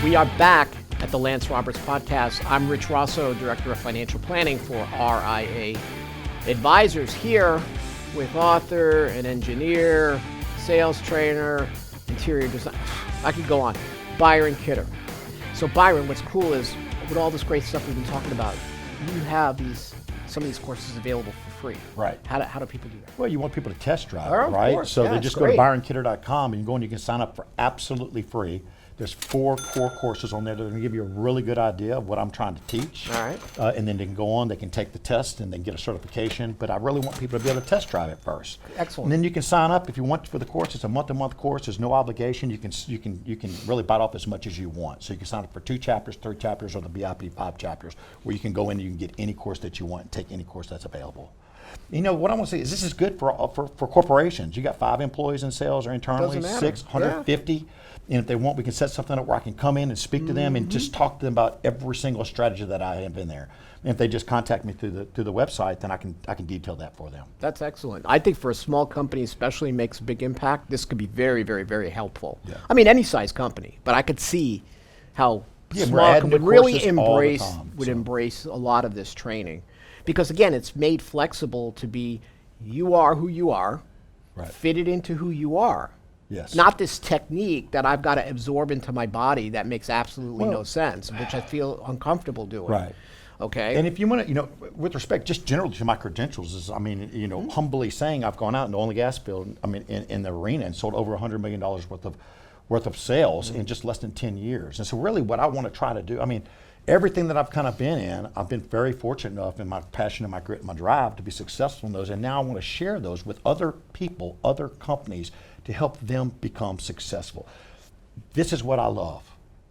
We are back at the Lance Roberts Podcast. I'm Rich Rosso, Director of Financial Planning for RIA Advisors, here with author and engineer, sales trainer, interior design. I could go on. Byron Kidder. So Byron, what's cool is with all this great stuff we've been talking about, you have some of these courses available for free. Right. How do people do that? Well, you want people to test drive, Of right? course. So Yeah, they it's just great. go to byronkidder.com and you go and you can sign up for absolutely free. There's 4 core courses on there that are going to give you a really good idea of what I'm trying to teach. All right. And then they can go on, they can take the test and then get a certification. But I really want people to be able to test drive it first. Excellent. And then you can sign up if you want for the course. It's a month-to-month course. There's no obligation. You can really bite off as much as you want. So you can sign up for 2 chapters, 3 chapters, or the BIP 5 chapters, where you can go in and you can get any course that you want and take any course that's available. You know, what I want to say is this is good for corporations. You got 5 employees in sales or internally, Doesn't matter. 6, 150. And if they want, we can set something up where I can come in and speak to them and just talk to them about every single strategy that I have in there. And if they just contact me through the website, then I can detail that for them. That's excellent. I think for a small company especially makes a big impact. This could be very, very, very helpful. Yeah. I mean, any size company, but I could see how Yeah, we're small adding company new would really courses all the time, embrace a lot of this training. Because again, it's made flexible to be, you are who you are, Right. fit it into who you are. Yes. Not this technique that I've got to absorb into my body that makes absolutely no sense, which I feel uncomfortable doing. Right. Okay. And if you want to, with respect, just generally to my credentials, is, humbly saying I've gone out in the oil and gas field, in the arena and sold over $100 million worth of sales in just less than 10 years. And so really what I want to try to do, everything that I've kind of been in, I've been very fortunate enough in my passion and my grit and my drive to be successful in those. And now I want to share those with other people, other companies, to help them become successful. This is what I love,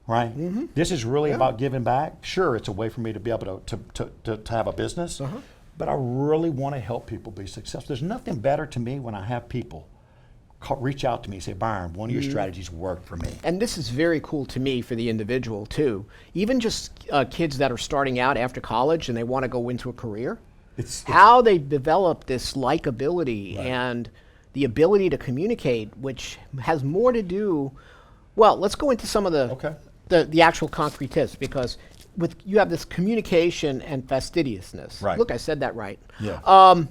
right? This is really about giving back. Sure, it's a way for me to be able to have a business, but I really want to help people be successful. There's nothing better to me when I have people reach out to me and say, Byron, one of your strategies worked for me. And this is very cool to me for the individual too. Even just kids that are starting out after college and they want to go into a career, it's how they develop this likability and the ability to communicate, which has more to do, well, let's go into some of the actual concrete tips, because you have this communication and fastidiousness. Right. Look, I said that right. Yeah.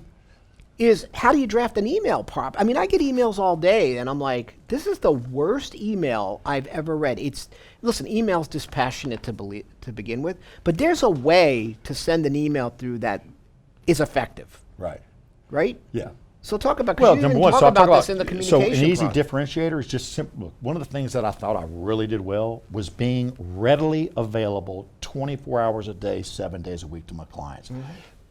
Is how do you draft an email prop? I mean, I get emails all day, and I'm like, this is the worst email I've ever read. Listen, email's dispassionate to begin with, but there's a way to send an email through that is effective. Right. Right? Yeah. So talk about, Well, because you number didn't one, talk so I'll about talk this in the about, communication so an easy process. differentiator is just simple. Look, one of the things that I thought I really did well was being readily available 24 hours a day, 7 days a week to my clients.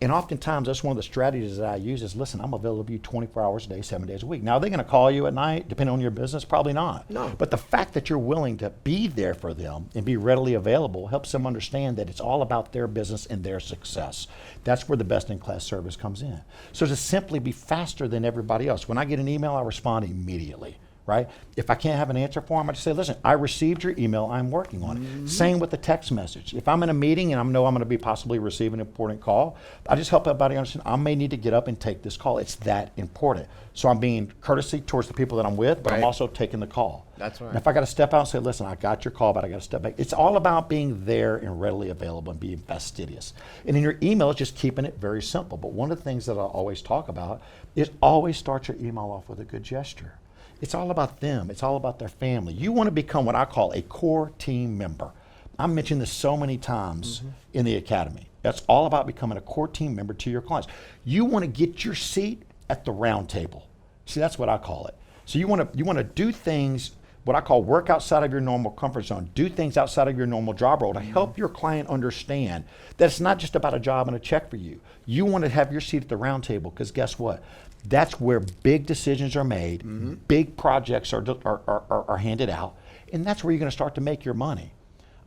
And oftentimes, that's one of the strategies that I use is, listen, I'm available to you 24 hours a day, 7 days a week. Now, are they going to call you at night, depending on your business? Probably not. No. But the fact that you're willing to be there for them and be readily available helps them understand that it's all about their business and their success. That's where the best-in-class service comes in. So to simply be faster than everybody else. When I get an email, I respond immediately. Right? If I can't have an answer for them, I just say, listen, I received your email, I'm working on it. Same with the text message. If I'm in a meeting and I know I'm going to be possibly receiving an important call, I just help everybody understand I may need to get up and take this call. It's that important. So I'm being courtesy towards the people that I'm with, but I'm also taking the call. That's right. And if I got to step out and say, listen, I got your call, but I got to step back. It's all about being there and readily available and being fastidious. And in your email, it's just keeping it very simple. But one of the things that I always talk about is always start your email off with a good gesture. It's all about them. It's all about their family. You want to become what I call a core team member. I mentioned this so many times in the academy. That's all about becoming a core team member to your clients. You want to get your seat at the round table. See, that's what I call it. So you want to do things, what I call work outside of your normal comfort zone. Do things outside of your normal job role to help your client understand that it's not just about a job and a check for you. You want to have your seat at the round table, because guess what? That's where big decisions are made, big projects are handed out, and that's where you're going to start to make your money.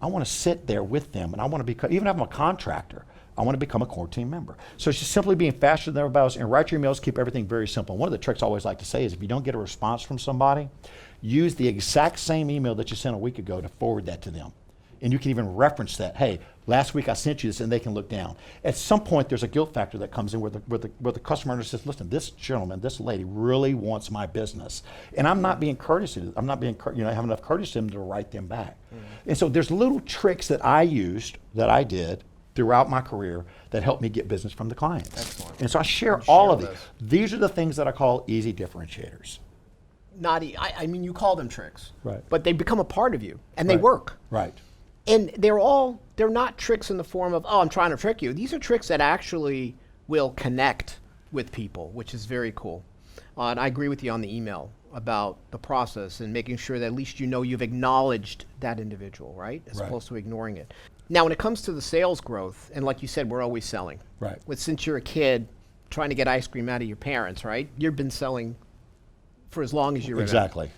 I want to sit there with them, and I want to become, even if I'm a contractor, I want to become a core team member. So it's just simply being faster than everybody else, and write your emails, keep everything very simple. One of the tricks I always like to say is if you don't get a response from somebody, use the exact same email that you sent a week ago to forward that to them. And you can even reference that. Hey, Last week I sent you this, and they can look down. At some point, there's a guilt factor that comes in where the customer says, listen, this gentleman, this lady really wants my business. And I'm not being courteous. I'm not being, I have enough courtesy to them to write them back. And so there's little tricks that I used, that I did throughout my career that helped me get business from the clients. Excellent. And so I share all of these. These are the things that I call easy differentiators. I mean, you call them tricks, Right. but they become a part of you, and they work. Right. And they're not tricks in the form of, oh, I'm trying to trick you. These are tricks that actually will connect with people, which is very cool. And I agree with you on the email about the process and making sure that at least you know you've acknowledged that individual, right? As opposed to ignoring it. Now, when it comes to the sales growth, and like you said, we're always selling. Right. Since you're a kid trying to get ice cream out of your parents, right? You've been selling for as long as you remember. Exactly.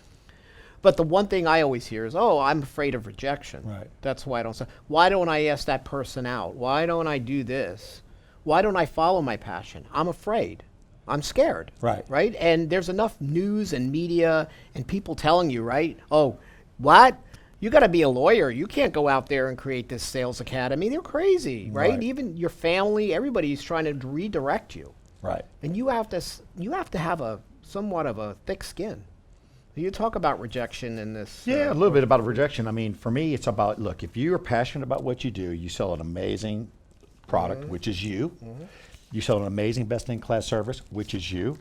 But the one thing I always hear is, oh, I'm afraid of rejection. Right. That's why I don't sell. Why don't I ask that person out? Why don't I do this? Why don't I follow my passion? I'm afraid. I'm scared. Right. Right? And there's enough news and media and people telling you, right? Oh, what? You got to be a lawyer. You can't go out there and create this sales academy. They're crazy, right? Even your family, everybody's trying to redirect you. Right. And you have to have a somewhat of a thick skin. You talk about rejection in this. Yeah, a little bit about rejection. I mean, for me, it's about, look, if you're passionate about what you do, you sell an amazing product, which is you. You sell an amazing best-in-class service, which is you.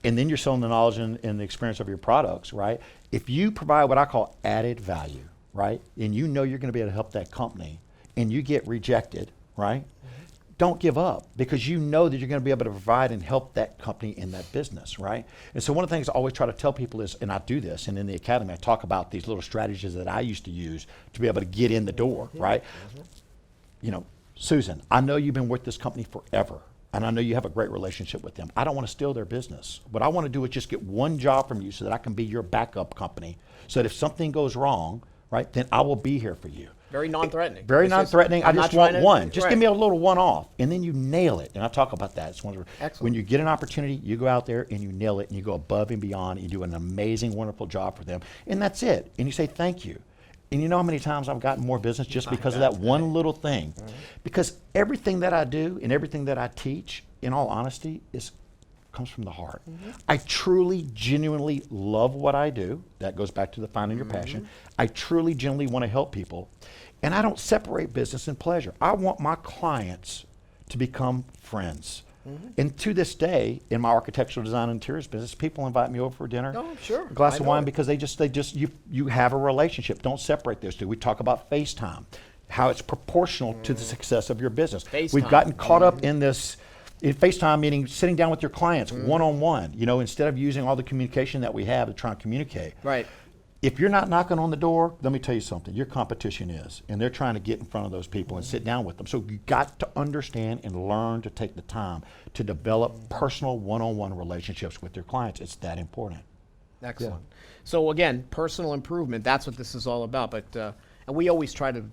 And then you're selling the knowledge and the experience of your products, right? If you provide what I call added value, right? And you know you're going to be able to help that company and you get rejected, right? Don't give up, because you know that you're going to be able to provide and help that company in that business, right? And so one of the things I always try to tell people is, and I do this, and in the academy I talk about these little strategies that I used to use to be able to get in the door, right? You know, Susan, I know you've been with this company forever, and I know you have a great relationship with them. I don't want to steal their business. What I want to do is just get one job from you so that I can be your backup company, so that if something goes wrong, right, then I will be here for you. Very non-threatening. Very non-threatening. I just want one. Just right. give me a little one-off, and then you nail it. And I talk about that. It's one of the, Excellent. when you get an opportunity, you go out there and you nail it, and you go above and beyond, and you do an amazing, wonderful job for them, and that's it. And you say thank you. And you know how many times I've gotten more business just because of that one little thing? Because everything that I do and everything that I teach, in all honesty, comes from the heart. I truly, genuinely love what I do. That goes back to the finding your passion. I truly, genuinely want to help people. And I don't separate business and pleasure. I want my clients to become friends. And to this day, in my architectural design and interiors business, people invite me over for dinner, Oh, sure. a glass I of know wine, it. because you have a relationship. Don't separate those two. We talk about FaceTime, how it's proportional to the success of your business. We've FaceTime. gotten caught up in this. In FaceTime, meaning sitting down with your clients one-on-one, you know, instead of using all the communication that we have to try and communicate. Right. If you're not knocking on the door, let me tell you something, your competition is, and they're trying to get in front of those people and sit down with them. So you got to understand and learn to take the time to develop personal one-on-one relationships with your clients. It's that important. Excellent. So again, personal improvement, that's what this is all about. But and we always try to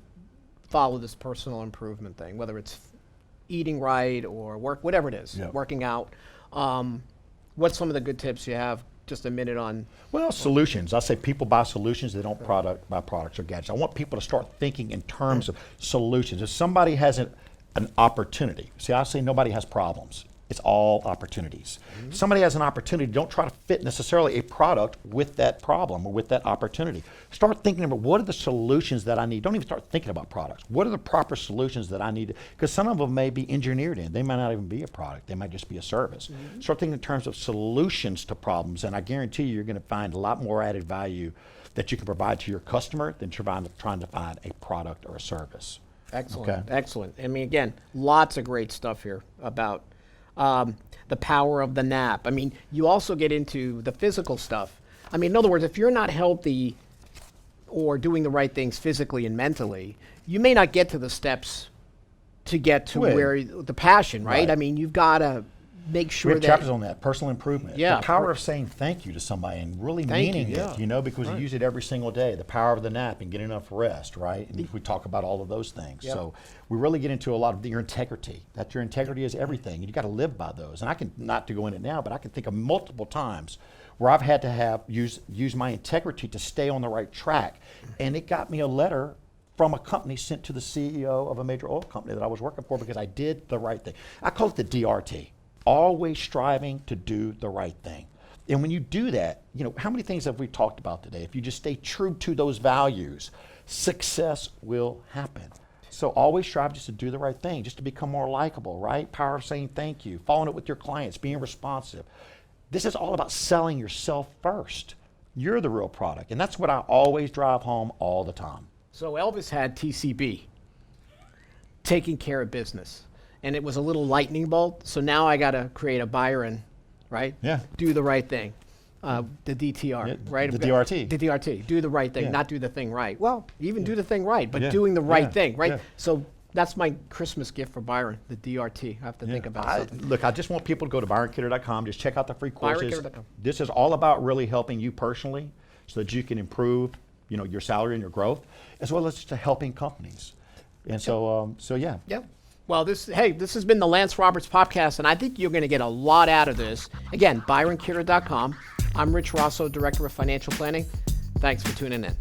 follow this personal improvement thing, whether it's eating right or whatever it is, working out. What's some of the good tips you have? Just a minute on. Well, solutions. I say people buy solutions, they don't buy products or gadgets. I want people to start thinking in terms of solutions. If somebody has an opportunity, see, I say nobody has problems. It's all opportunities. If somebody has an opportunity, don't try to fit necessarily a product with that problem or with that opportunity. Start thinking about, what are the solutions that I need? Don't even start thinking about products. What are the proper solutions that I need? Because some of them may be engineered in. They might not even be a product. They might just be a service. Start thinking in terms of solutions to problems, and I guarantee you're going to find a lot more added value that you can provide to your customer than trying to find a product or a service. Excellent. Okay. Excellent. I mean, again, lots of great stuff here about the power of the nap. I mean, you also get into the physical stuff. I mean, in other words, if you're not healthy or doing the right things physically and mentally, you may not get to the steps to get to where the passion, right? I mean, you've got to make sure we have that chapters on that, personal improvement. Yeah. The power of saying thank you to somebody and really meaning it, you know, because you use it every single day. The power of the nap and getting enough rest, right? And we talk about all of those things. So we really get into a lot of your integrity, that your integrity is everything. And you got to live by those. And I can, not to go in it now, but I can think of multiple times where I've had to use my integrity to stay on the right track. And it got me a letter from a company sent to the CEO of a major oil company that I was working for because I did the right thing. I call it the DRT, always striving to do the right thing. And when you do that, how many things have we talked about today? If you just stay true to those values, success will happen. So always strive just to do the right thing, just to become more likable, right? Power of saying thank you, following it with your clients, being responsive. This is all about selling yourself first. You're the real product. And that's what I always drive home all the time. So Elvis had TCB, taking care of business. And it was a little lightning bolt. So now I got to create a Byron, right? Yeah. Do the right thing. The DTR, Yeah, right? the DRT. The DRT. Do the right thing, Yeah. not do the thing right. Well, even do the thing right, but doing the right thing, right? Yeah. So that's my Christmas gift for Byron, the DRT. I have to think about something. Look, I just want people to go to byronkidder.com, just check out the free courses. byronkidder.com. This is all about really helping you personally so that you can improve, your salary and your growth, as well as just helping companies. And so yeah. Yep. Well, this has been the Lance Roberts podcast, and I think you're going to get a lot out of this. Again, byronkidder.com. I'm Rich Rosso, Director of Financial Planning. Thanks for tuning in.